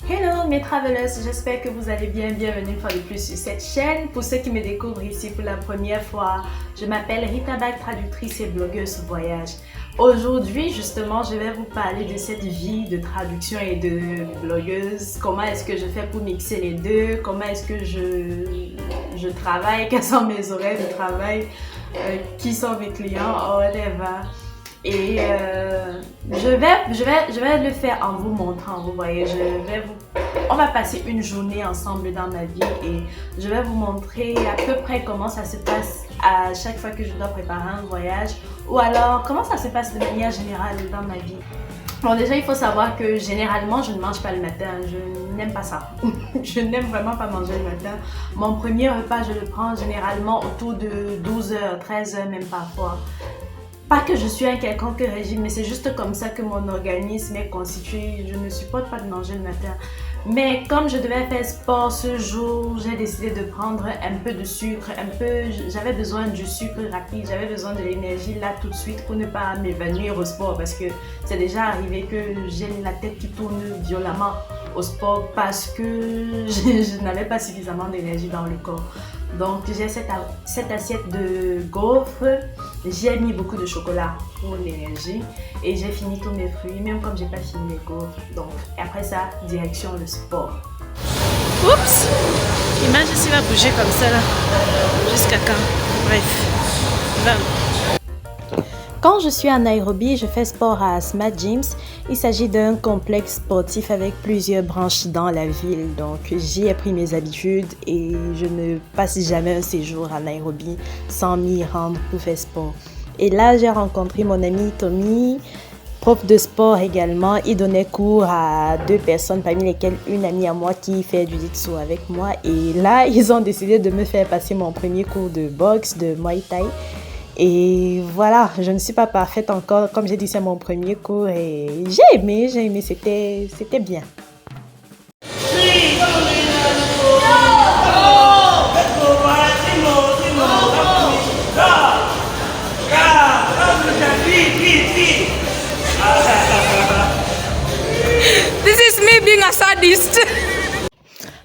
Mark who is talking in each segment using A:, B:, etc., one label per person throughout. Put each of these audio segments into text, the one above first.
A: Hello mes travelers, j'espère que vous allez bien. Bienvenue une fois de plus sur cette chaîne. Pour ceux qui me découvrent ici pour la première fois, je m'appelle Rita Bag, traductrice et blogueuse voyage. Aujourd'hui justement, je vais vous parler de cette vie de traduction et de blogueuse. Comment est-ce que je fais pour mixer les deux? Comment est-ce que je travaille? Quels sont mes horaires de travail? Qui sont mes clients? Whatever. Et je vais le faire en vous montrant, vous voyez, on va passer une journée ensemble dans ma vie et je vais vous montrer à peu près comment ça se passe à chaque fois que je dois préparer un voyage ou alors comment ça se passe de manière générale dans ma vie. Bon, déjà, il faut savoir que généralement, je ne mange pas le matin. Je n'aime pas ça. Je n'aime vraiment pas manger le matin. Mon premier repas, je le prends généralement autour de 12h, 13h même parfois. Pas que je suis un quelconque régime, mais c'est juste comme ça que mon organisme est constitué. Je ne supporte pas de manger le matin. Mais comme je devais faire sport ce jour, j'ai décidé de prendre un peu de sucre, j'avais besoin du sucre rapide, j'avais besoin de l'énergie là tout de suite pour ne pas m'évanouir au sport parce que c'est déjà arrivé que j'ai la tête qui tourne violemment au sport parce que je n'avais pas suffisamment d'énergie dans le corps. Donc j'ai cette assiette de gaufres, j'ai mis beaucoup de chocolat pour l'énergie et j'ai fini tous mes fruits, même comme j'ai pas fini les gaufres. Donc après ça, direction le sport.
B: Oups! Imagine s'il va bouger comme ça là. Jusqu'à quand? Bref. Va.
A: Quand je suis à Nairobi, je fais sport à Smart Gyms. Il s'agit d'un complexe sportif avec plusieurs branches dans la ville. Donc j'y ai pris mes habitudes et je ne passe jamais un séjour à Nairobi sans m'y rendre pour faire sport. Et là, j'ai rencontré mon ami Tommy, prof de sport également. Il donnait cours à 2 personnes, parmi lesquelles une amie à moi qui fait du jitsu avec moi. Et là, ils ont décidé de me faire passer mon premier cours de boxe, de Muay Thai. Et voilà, je ne suis pas parfaite encore. Comme j'ai dit, c'est mon premier cours et j'ai aimé, c'était bien.
B: This is me being a sadist.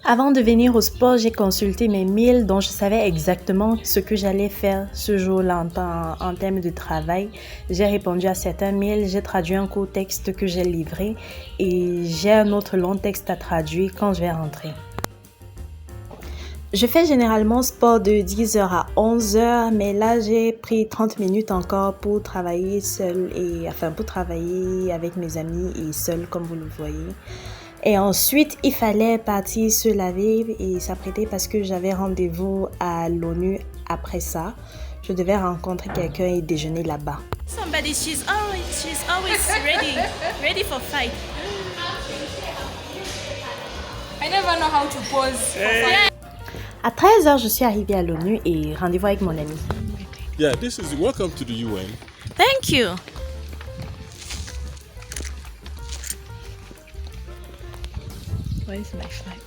A: Avant de venir au sport, j'ai consulté mes mails dont je savais exactement ce que j'allais faire ce jour-là en termes de travail. J'ai répondu à certains mails, j'ai traduit un court texte que j'ai livré et j'ai un autre long texte à traduire quand je vais rentrer. Je fais généralement sport de 10h à 11h, mais là j'ai pris 30 minutes encore pour travailler seule pour travailler avec mes amis et seule comme vous le voyez. Et ensuite, il fallait partir se laver et s'apprêter parce que j'avais rendez-vous à l'ONU après ça. Je devais rencontrer quelqu'un et déjeuner là-bas.
B: Somebody, she's always ready for fight.
C: I never know how to pose for fight.
A: À 13h, je suis arrivée à l'ONU et rendez-vous avec mon ami.
D: Yeah, this is welcome to the UN.
B: Thank you. Where is my flight?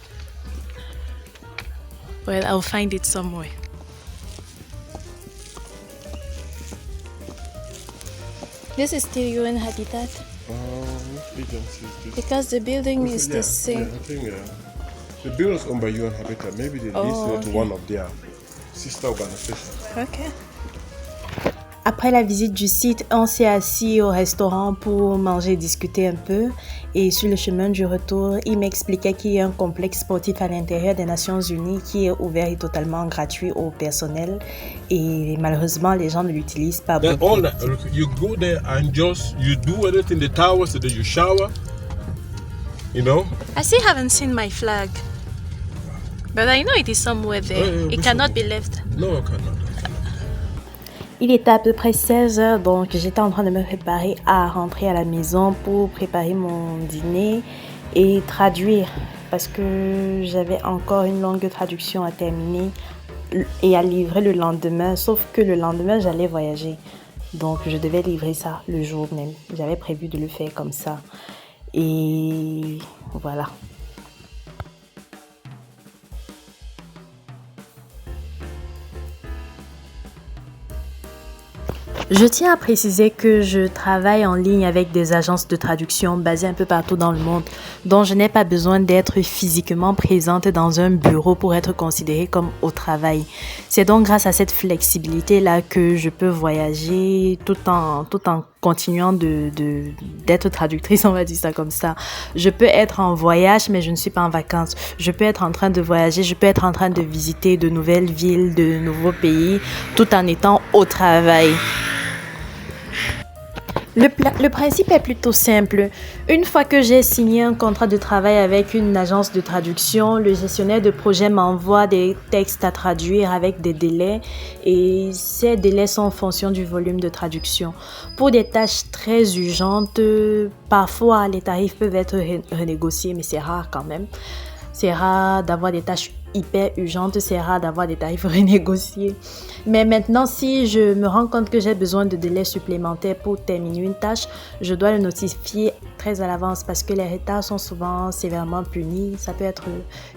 B: Well, I'll find it somewhere.
A: This is still UN Habitat
D: Which agency is this?
A: because the building is the same.
D: I think the building is owned by UN Habitat. Maybe they lease it to one of their sister organizations.
B: Okay.
A: Après la visite du site, on s'est assis au restaurant pour manger et discuter un peu. Et sur le chemin du retour, il m'expliquait qu'il y a un complexe sportif à l'intérieur des Nations Unies qui est ouvert et totalement gratuit au personnel. Et malheureusement, les gens ne l'utilisent pas
D: Then
A: beaucoup.
D: you go there and just you do anything in the tower so that you shower. You know?
B: I still haven't seen my flag. But I know it is somewhere there. It cannot be left.
D: No, I cannot.
A: Il était à peu près 16h, donc j'étais en train de me préparer à rentrer à la maison pour préparer mon dîner et traduire parce que j'avais encore une longue traduction à terminer et à livrer le lendemain, sauf que le lendemain j'allais voyager. Donc je devais livrer ça le jour même. J'avais prévu de le faire comme ça. Et voilà. Je tiens à préciser que je travaille en ligne avec des agences de traduction basées un peu partout dans le monde, dont je n'ai pas besoin d'être physiquement présente dans un bureau pour être considérée comme au travail. C'est donc grâce à cette flexibilité-là que je peux voyager tout en continuant d'être traductrice, on va dire ça comme ça. Je peux être en voyage, mais je ne suis pas en vacances. Je peux être en train de voyager, je peux être en train de visiter de nouvelles villes, de nouveaux pays, tout en étant au travail. Le principe est plutôt simple. Une fois que j'ai signé un contrat de travail avec une agence de traduction, le gestionnaire de projet m'envoie des textes à traduire avec des délais et ces délais sont en fonction du volume de traduction. Pour des tâches très urgentes, parfois les tarifs peuvent être renégociés, mais c'est rare quand même. C'est rare d'avoir des tâches hyper urgentes, c'est rare d'avoir des tarifs renégociés. Mais maintenant, si je me rends compte que j'ai besoin de délais supplémentaires pour terminer une tâche, je dois le notifier très à l'avance parce que les retards sont souvent sévèrement punis. Ça peut être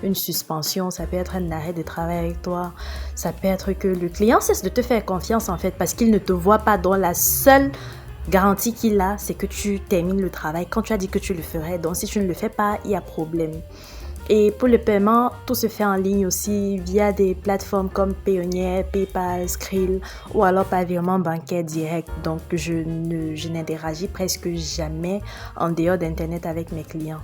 A: une suspension, ça peut être un arrêt de travail avec toi, ça peut être que le client cesse de te faire confiance en fait parce qu'il ne te voit pas dans la seule garantie qu'il a, c'est que tu termines le travail quand tu as dit que tu le ferais. Donc si tu ne le fais pas, il y a problème. Et pour le paiement, tout se fait en ligne aussi via des plateformes comme Payoneer, PayPal, Skrill ou alors par virement bancaire direct. Donc je n'interagis presque jamais en dehors d'Internet avec mes clients.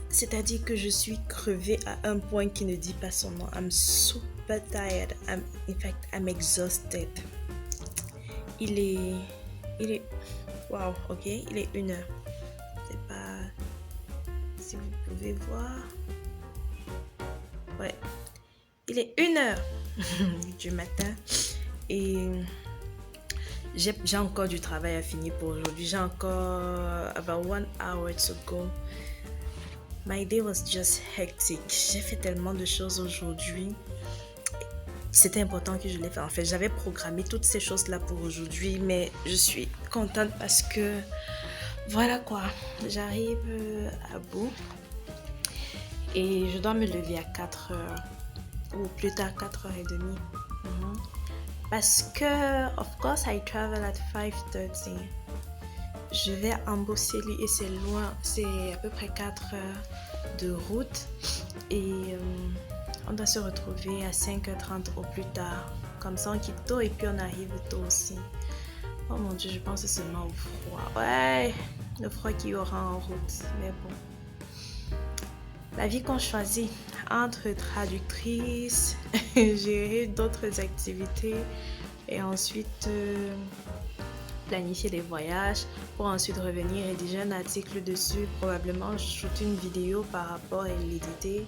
A: C'est-à-dire que je suis crevée à un point qui ne dit pas son nom. I'm super tired. I'm exhausted. Il est... Wow, ok, il est 1h. C'est pas... Si vous pouvez voir... Ouais. Il est 1h du matin. Et... J'ai encore du travail à finir pour aujourd'hui. J'ai encore about 1 hour to go. My day was just hectic. J'ai fait tellement de choses aujourd'hui. C'était important que je l'ai fait. En fait, j'avais programmé toutes ces choses-là pour aujourd'hui, mais je suis contente parce que voilà quoi, j'arrive à bout et je dois me lever à 4h ou plus tard 4h30. Parce que, of course, I travel at 5:30. Je vais à Mboseli et c'est loin, c'est à peu près 4 heures de route et on doit se retrouver à 5h30 au plus tard. Comme ça, on quitte tôt et puis on arrive tôt aussi. Oh mon Dieu, je pense seulement au froid. Ouais, le froid qu'il y aura en route. Mais bon. La vie qu'on choisit entre traductrice, gérer d'autres activités et ensuite planifier des voyages pour ensuite revenir rédiger un article dessus, probablement shooter une vidéo par rapport et l'éditer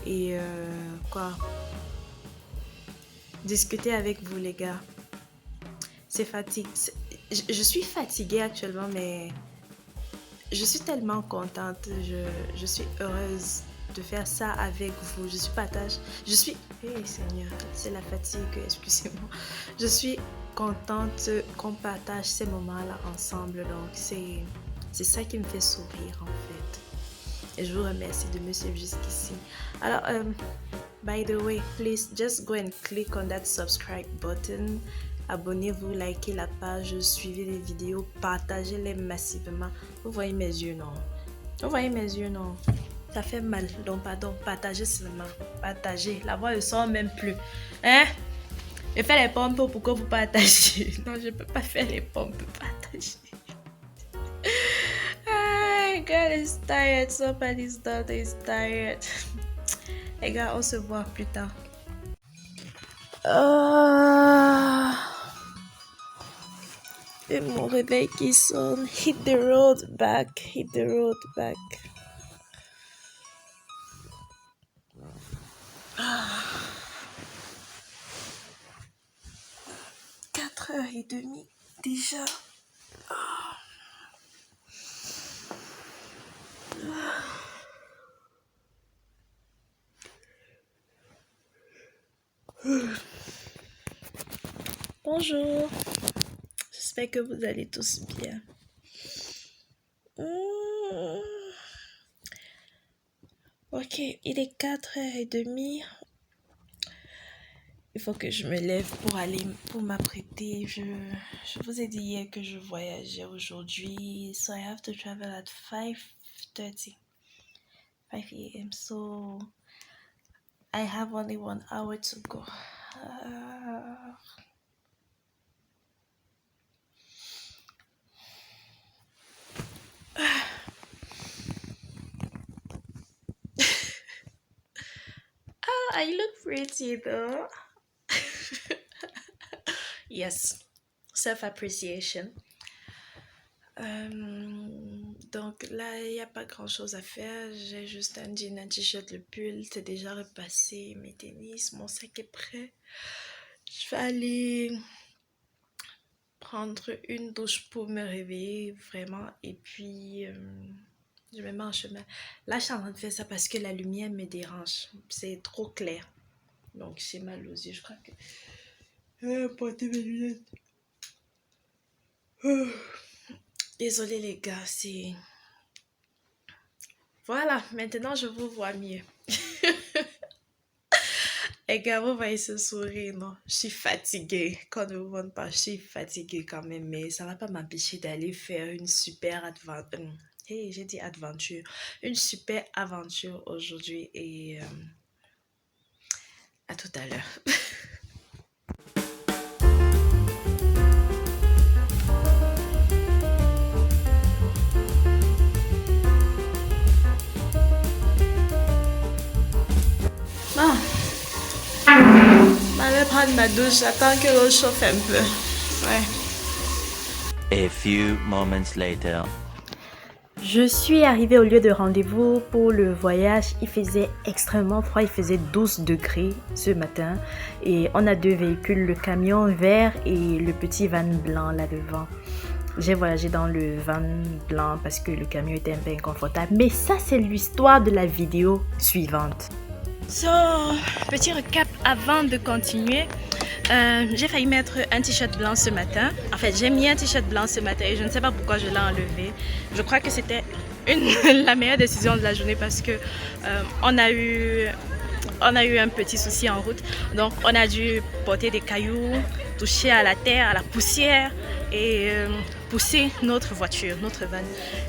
A: et discuter avec vous les gars. C'est fatigant. Je suis fatiguée actuellement, mais je suis tellement contente. Je suis heureuse de faire ça avec vous. Je suis partage. Je suis... Hey Seigneur, c'est la fatigue, excusez-moi. Je suis contente qu'on partage ces moments-là ensemble. Donc, c'est ça qui me fait sourire en fait. Et je vous remercie de me suivre jusqu'ici. Alors, by the way, please just go and click on that subscribe button. Abonnez-vous, likez la page, suivez les vidéos, partagez-les massivement. Vous voyez mes yeux, non? Vous voyez mes yeux, non? Ça fait mal, donc pardon, partagez seulement. Partagez, la voix ne sort même plus. Hein? Je fais les pompes pour que vous partagez. Non, je ne peux pas faire les pompes pour partager. God is tired, somebody's daughter is tired. Les gars, on se voit plus tard. Et mon réveil qui sonne. Hit the road back, hit the road back. 4h30 déjà. Bonjour, j'espère que vous allez tous bien.
B: Ok, il est 4h30. Il faut que je me lève pour m'apprêter. Je vous ai dit hier que je voyageais aujourd'hui. So I have to travel at 5:30. 5 a.m. So I have only 1 hour to go. Oh, I look pretty though. Yes, self-appreciation. Donc là, il n'y a pas grand chose à faire. J'ai juste un jean, un t-shirt, le pull. C'est déjà repassé. Mes tennis, mon sac est prêt. Je vais aller prendre une douche pour me réveiller vraiment. Et puis, je me mets en chemin. Là, je suis en train de faire ça parce que la lumière me dérange. C'est trop clair. Donc, j'ai mal aux yeux. Je crois que... porter mes lunettes. Désolée les gars, c'est... Voilà, maintenant je vous vois mieux. Les gars, vous voyez ce sourire, non? Je suis fatiguée. Quand ne vous montre pas, je suis fatiguée quand même. Mais ça ne va pas m'empêcher d'aller faire une super aventure. Hey, j'ai dit aventure. Une super aventure aujourd'hui. Et à tout à l'heure. Je vais prendre ma douche, j'attends que l'eau chauffe un peu. Ouais.
E: A few moments later.
A: Je suis arrivée au lieu de rendez-vous pour le voyage. Il faisait extrêmement froid, il faisait 12 degrés ce matin. Et on a 2 véhicules, le camion vert et le petit van blanc là devant. J'ai voyagé dans le van blanc parce que le camion était un peu inconfortable. Mais ça, c'est l'histoire de la vidéo suivante.
B: So, petit recap avant de continuer. J'ai failli mettre un t-shirt blanc ce matin. En fait, j'ai mis un t-shirt blanc ce matin et je ne sais pas pourquoi je l'ai enlevé. Je crois que c'était la meilleure décision de la journée parce que on a eu un petit souci en route. Donc, on a dû porter des cailloux, toucher à la terre, à la poussière et pousser notre voiture, notre van.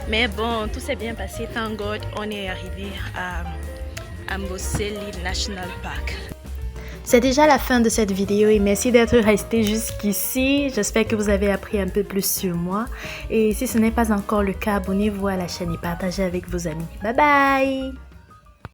B: Mais bon, tout s'est bien passé. Thank God, on est arrivé à Amboseli National Park.
A: C'est déjà la fin de cette vidéo et merci d'être resté jusqu'ici. J'espère que vous avez appris un peu plus sur moi. Et si ce n'est pas encore le cas, abonnez-vous à la chaîne et partagez avec vos amis. Bye bye!